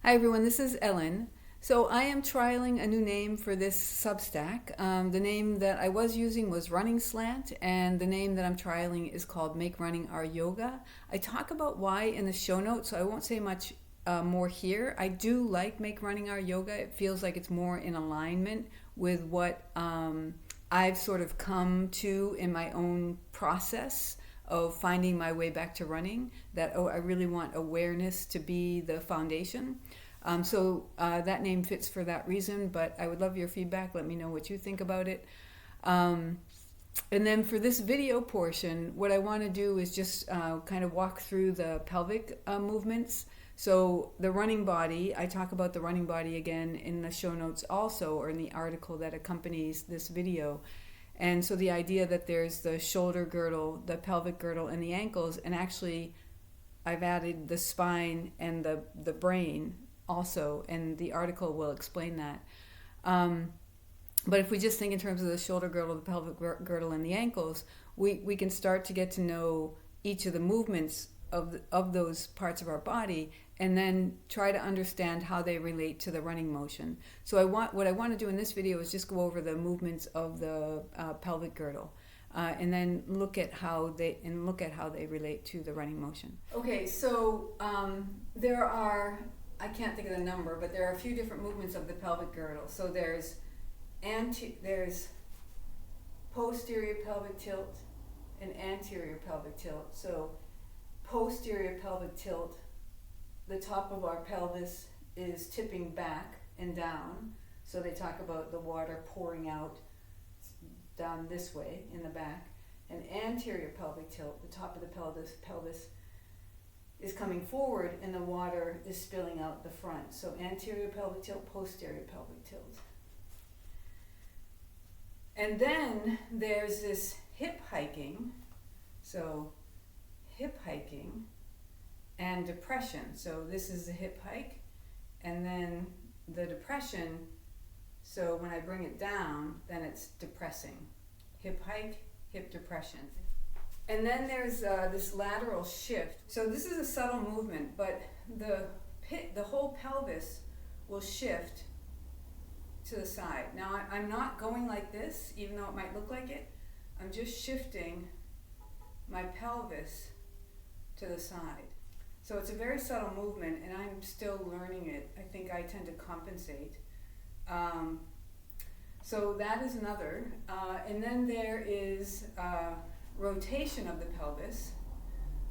Hi everyone, this is Ellen. So I am trialing a new name for this Substack. The name that I was using was Running Slant, and the name that I'm trialing is called Make Running Our Yoga. I talk about why in the show notes, so I won't say much more here. I do like Make Running Our Yoga. It feels like it's more in alignment with what I've sort of come to in my own process of finding my way back to running, that I really want awareness to be the foundation. So that name fits for that reason, but I would love your feedback. Let me know what you think about it. And then for this video portion, what I want to do is just kind of walk through the pelvic movements. So the running body, I talk about the running body again in the show notes also, or in the article that accompanies this video. And so the idea that there's the shoulder girdle, the pelvic girdle, and the ankles, and actually I've added the spine and the brain also, and the article will explain that. But if we just think in terms of the shoulder girdle, the pelvic girdle, and the ankles, we can start to get to know each of the movements of those parts of our body, and then try to understand how they relate to the running motion. So what I want to do in this video is just go over the movements of the pelvic girdle, and then look at how they relate to the running motion. Okay, so there are, I can't think of the number, but there are a few different movements of the pelvic girdle. So there's posterior pelvic tilt and anterior pelvic tilt. So posterior pelvic tilt, the top of our pelvis is tipping back and down. So they talk about the water pouring out down this way in the back. And anterior pelvic tilt, the top of the pelvis is coming forward and the water is spilling out the front. So anterior pelvic tilt, posterior pelvic tilt. And then there's this hip hiking. So hip hiking and depression. So this is the hip hike, and then the depression. So when I bring it down, then it's depressing. Hip hike, hip depression. And then there's this lateral shift. So this is a subtle movement, but the whole pelvis will shift to the side. Now I'm not going like this, even though it might look like it. I'm just shifting my pelvis to the side. So it's a very subtle movement, and I'm still learning it. I think I tend to compensate. So that is another. And then there is rotation of the pelvis.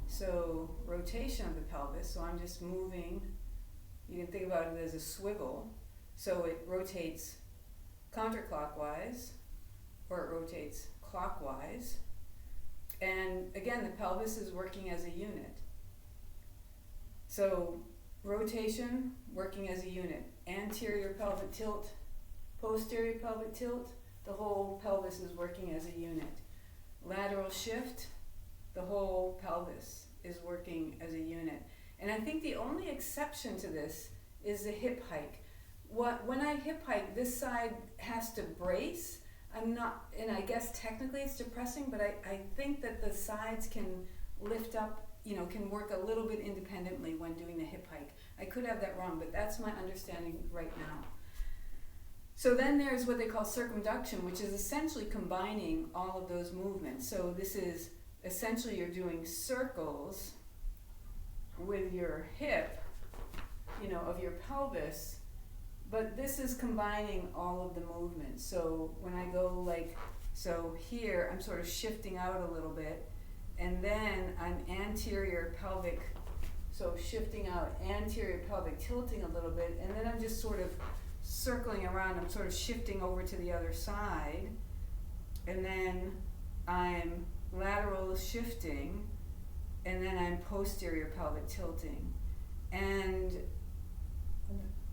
So rotation of the pelvis. So I'm just moving. You can think about it as a swivel. So it rotates counterclockwise, or it rotates clockwise. And again, the pelvis is working as a unit. So rotation, working as a unit. Anterior pelvic tilt, posterior pelvic tilt, the whole pelvis is working as a unit. Lateral shift, the whole pelvis is working as a unit. And I think the only exception to this is the hip hike. When I hip hike, this side has to brace. And I guess technically it's depressing, but I think that the sides can lift up, can work a little bit independently when doing the hip hike. I could have that wrong, but that's my understanding right now. So then there's what they call circumduction, which is essentially combining all of those movements. So this is essentially you're doing circles with your hip, of your pelvis. But this is combining all of the movements. So when I go so here, I'm sort of shifting out a little bit, and then I'm anterior pelvic, so shifting out, anterior pelvic tilting a little bit, and then I'm just sort of circling around. I'm sort of shifting over to the other side, and then I'm lateral shifting, and then I'm posterior pelvic tilting.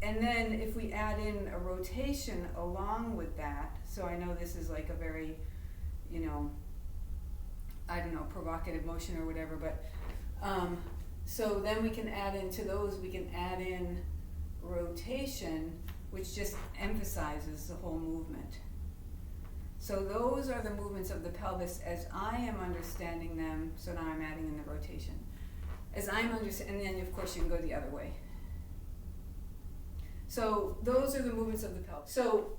And then if we add in a rotation along with that, so I know this is like a very, provocative motion or whatever, but so then we can add into those, we can add in rotation, which just emphasizes the whole movement. So those are the movements of the pelvis as I am understanding them. So now I'm adding in the rotation. As I'm understanding, and then of course you can go the other way. So those are the movements of the pelvis. So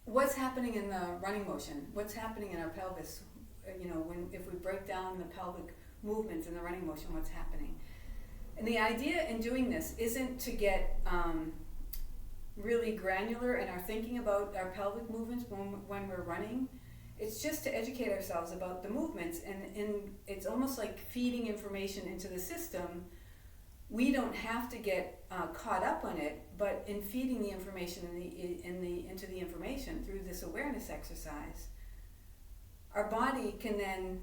what's happening in the running motion? What's happening in our pelvis? If we break down the pelvic movements in the running motion, what's happening? And the idea in doing this isn't to get really granular in our thinking about our pelvic movements when we're running. It's just to educate ourselves about the movements, and it's almost like feeding information into the system. We don't have to get caught up on it, but in feeding the information into the information through this awareness exercise, our body can then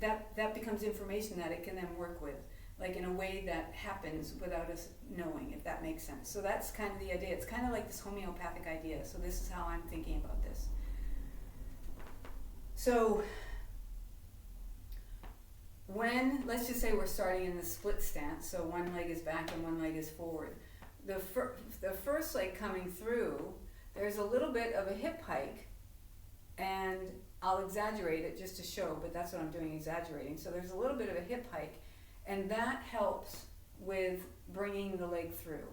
that becomes information that it can then work with, like in a way that happens without us knowing, if that makes sense. So that's kind of the idea. It's kind of like this homeopathic idea. So this is how I'm thinking about this. So let's just say we're starting in the split stance, so one leg is back and one leg is forward. The first leg coming through, there's a little bit of a hip hike, and I'll exaggerate it just to show, but that's what I'm doing, exaggerating. So there's a little bit of a hip hike, and that helps with bringing the leg through.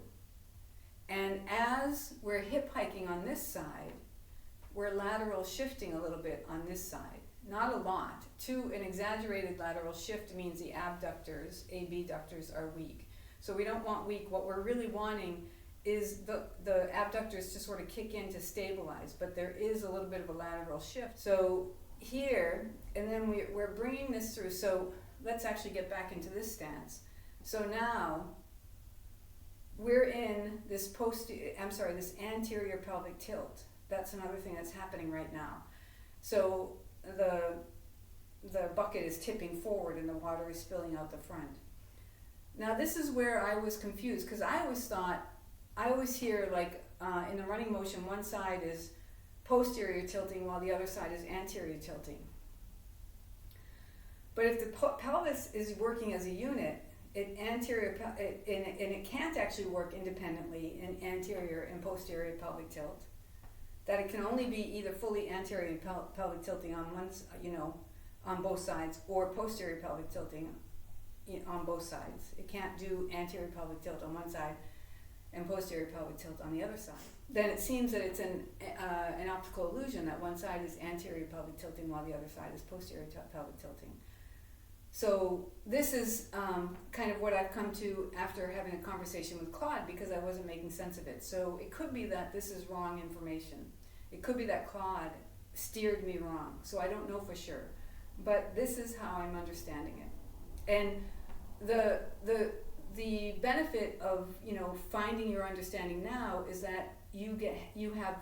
And as we're hip hiking on this side, we're lateral shifting a little bit on this side. Not a lot. An exaggerated lateral shift means the abductors, abductors, are weak. So we don't want weak. What we're really wanting is the abductors to sort of kick in to stabilize, but there is a little bit of a lateral shift. So here, and then we're bringing this through. So let's actually get back into this stance. So now we're in this this anterior pelvic tilt. That's another thing that's happening right now. So the bucket is tipping forward and the water is spilling out the front. Now this is where I was confused, because I always hear like in the running motion, one side is posterior tilting while the other side is anterior tilting. But if the pelvis is working as a unit, it can't actually work independently in anterior and posterior pelvic tilt. That it can only be either fully anterior pelvic tilting on on both sides, or posterior pelvic tilting on both sides. It can't do anterior pelvic tilt on one side and posterior pelvic tilt on the other side. Then it seems that it's an optical illusion that one side is anterior pelvic tilting while the other side is posterior pelvic tilting. So this is kind of what I've come to after having a conversation with Claude, because I wasn't making sense of it. So it could be that this is wrong information. It could be that Claude steered me wrong. So I don't know for sure. But this is how I'm understanding it. And the benefit of finding your understanding now is that you have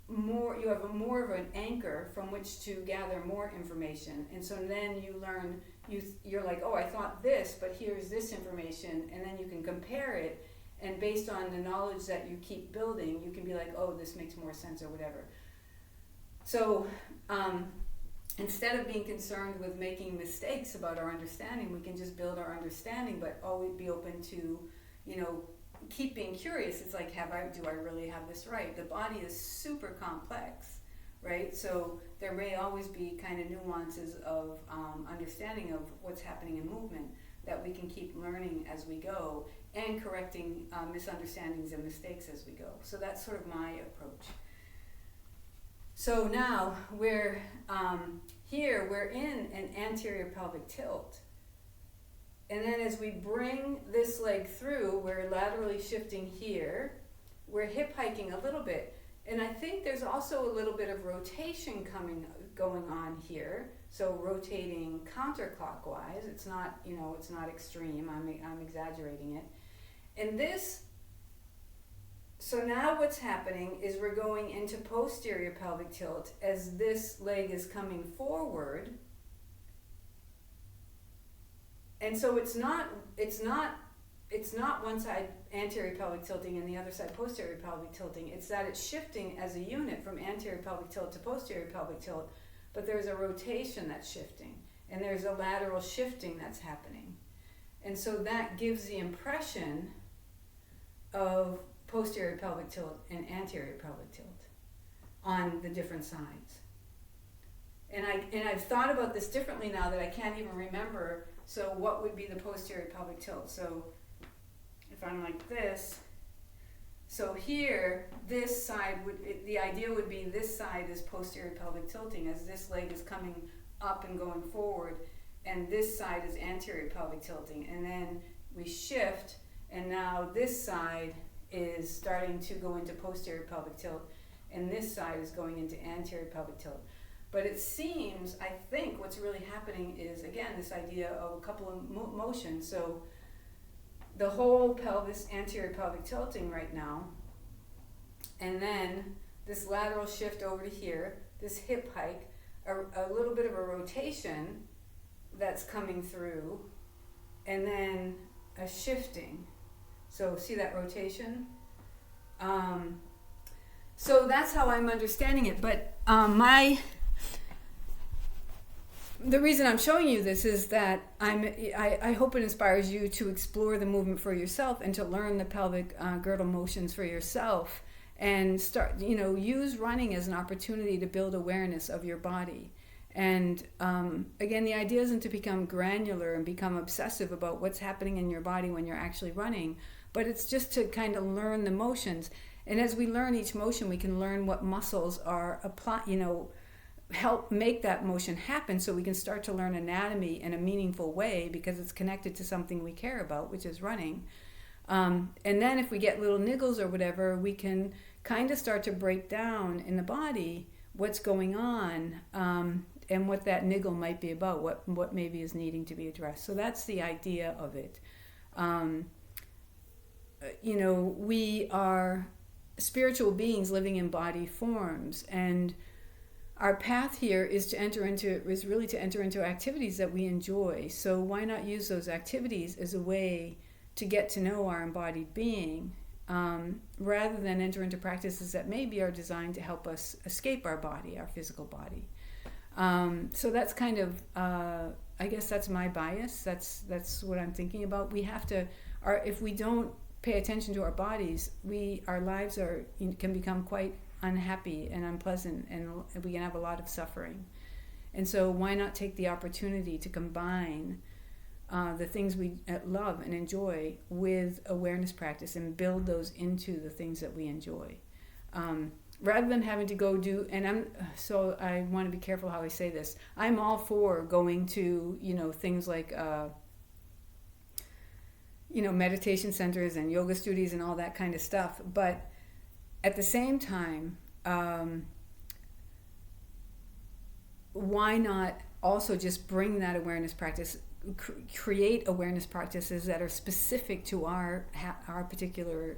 more of an anchor from which to gather more information. And so then you learn, you're like, oh, I thought this, but here's this information, and then you can compare it, and based on the knowledge that you keep building, you can be like, oh, this makes more sense, or whatever. So instead of being concerned with making mistakes about our understanding, we can just build our understanding, but always be open to, keep being curious. It's like, do I really have this right? The body is super complex, right? So there may always be kind of nuances of understanding of what's happening in movement that we can keep learning as we go, and correcting misunderstandings and mistakes as we go. So that's sort of my approach. So now we're in an anterior pelvic tilt. And then as we bring this leg through, we're laterally shifting here. We're hip hiking a little bit. And I think there's also a little bit of rotation going on here. So rotating counterclockwise. It's not extreme. I'm exaggerating it. And so now what's happening is we're going into posterior pelvic tilt as this leg is coming forward. And so it's not one side anterior pelvic tilting and the other side posterior pelvic tilting. It's that it's shifting as a unit from anterior pelvic tilt to posterior pelvic tilt, but there's a rotation that's shifting, and there's a lateral shifting that's happening. And so that gives the impression of posterior pelvic tilt and anterior pelvic tilt on the different sides. And I've thought about this differently now that I can't even remember. So what would be the posterior pelvic tilt? So if I'm like this, so here, this side the idea would be this side is posterior pelvic tilting as this leg is coming up and going forward, and this side is anterior pelvic tilting. And then we shift, and now this side is starting to go into posterior pelvic tilt, and this side is going into anterior pelvic tilt. But it seems, I think what's really happening is, again, this idea of a couple of motions. So the whole pelvis, anterior pelvic tilting right now, and then this lateral shift over to here, this hip hike, a little bit of a rotation that's coming through, and then a shifting. So see that rotation? So that's how I'm understanding it. But the reason I'm showing you this is that I hope it inspires you to explore the movement for yourself and to learn the pelvic girdle motions for yourself, and start, use running as an opportunity to build awareness of your body. And again, the idea isn't to become granular and become obsessive about what's happening in your body when you're actually running, but it's just to kind of learn the motions. And as we learn each motion, we can learn what muscles are help make that motion happen, so we can start to learn anatomy in a meaningful way because it's connected to something we care about, which is running. And then if we get little niggles or whatever, we can kind of start to break down in the body what's going on, and what that niggle might be about, what maybe is needing to be addressed. So that's the idea of it. We are spiritual beings living in body forms, and our path here is really to enter into activities that we enjoy. So why not use those activities as a way to get to know our embodied being, rather than enter into practices that maybe are designed to help us escape our body, our physical body. So that's kind of, I guess that's my bias. That's what I'm thinking about. We have to, if we don't pay attention to our bodies, our lives can become quite unhappy and unpleasant, and we can have a lot of suffering. And so why not take the opportunity to combine the things we love and enjoy with awareness practice and build those into the things that we enjoy, rather than having to go do. And I want to be careful how I say this. I'm all for going to things like meditation centers and yoga studios and all that kind of stuff, but at the same time, why not also just bring that awareness practice, create awareness practices that are specific to our particular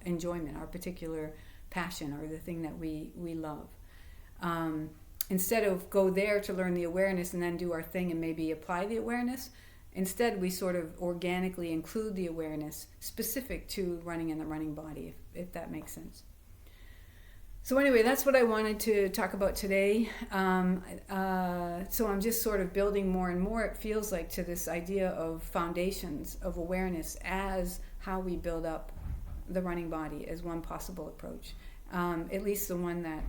enjoyment, our particular passion, or the thing that we love. Instead of go there to learn the awareness and then do our thing and maybe apply the awareness, instead we sort of organically include the awareness specific to running in the running body, if that makes sense. So anyway, that's what I wanted to talk about today. So I'm just sort of building more and more, it feels like, to this idea of foundations of awareness as how we build up the running body as one possible approach. At least the one that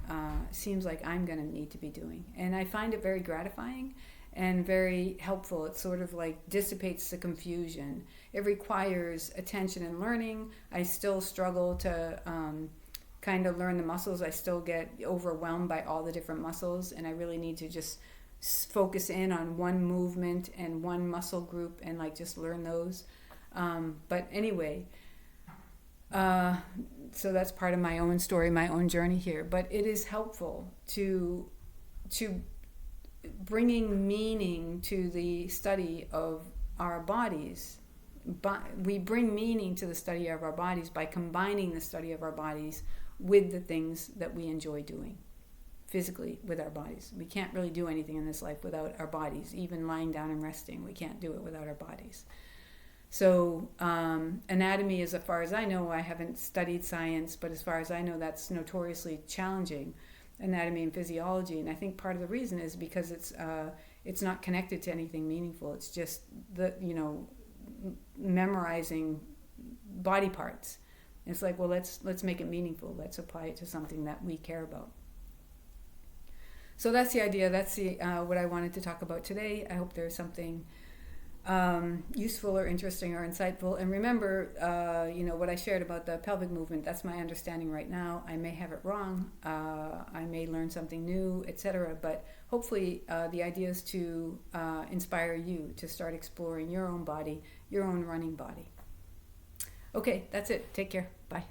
seems like I'm going to need to be doing. And I find it very gratifying and very helpful. It sort of like dissipates the confusion. It requires attention and learning. I still struggle to kind of learn the muscles. I still get overwhelmed by all the different muscles, and I really need to just focus in on one movement and one muscle group and just learn those. But anyway, so that's part of my own story, my own journey here. But it is helpful to bringing meaning to the study of our bodies. But we bring meaning to the study of our bodies by combining the study of our bodies with the things that we enjoy doing physically with our bodies. We can't really do anything in this life without our bodies. Even lying down and resting, we can't do it without our bodies. So anatomy, as far as I know, I haven't studied science, but as far as I know, that's notoriously challenging, anatomy and physiology. And I think part of the reason is because it's not connected to anything meaningful. It's just memorizing body parts. It's like, well, let's make it meaningful. Let's apply it to something that we care about. So that's the idea. That's what I wanted to talk about today. I hope there's something useful or interesting or insightful. And remember, what I shared about the pelvic movement, that's my understanding right now. I may have it wrong. I may learn something new, etc. But hopefully the idea is to inspire you to start exploring your own body, your own running body. Okay, that's it. Take care. Bye.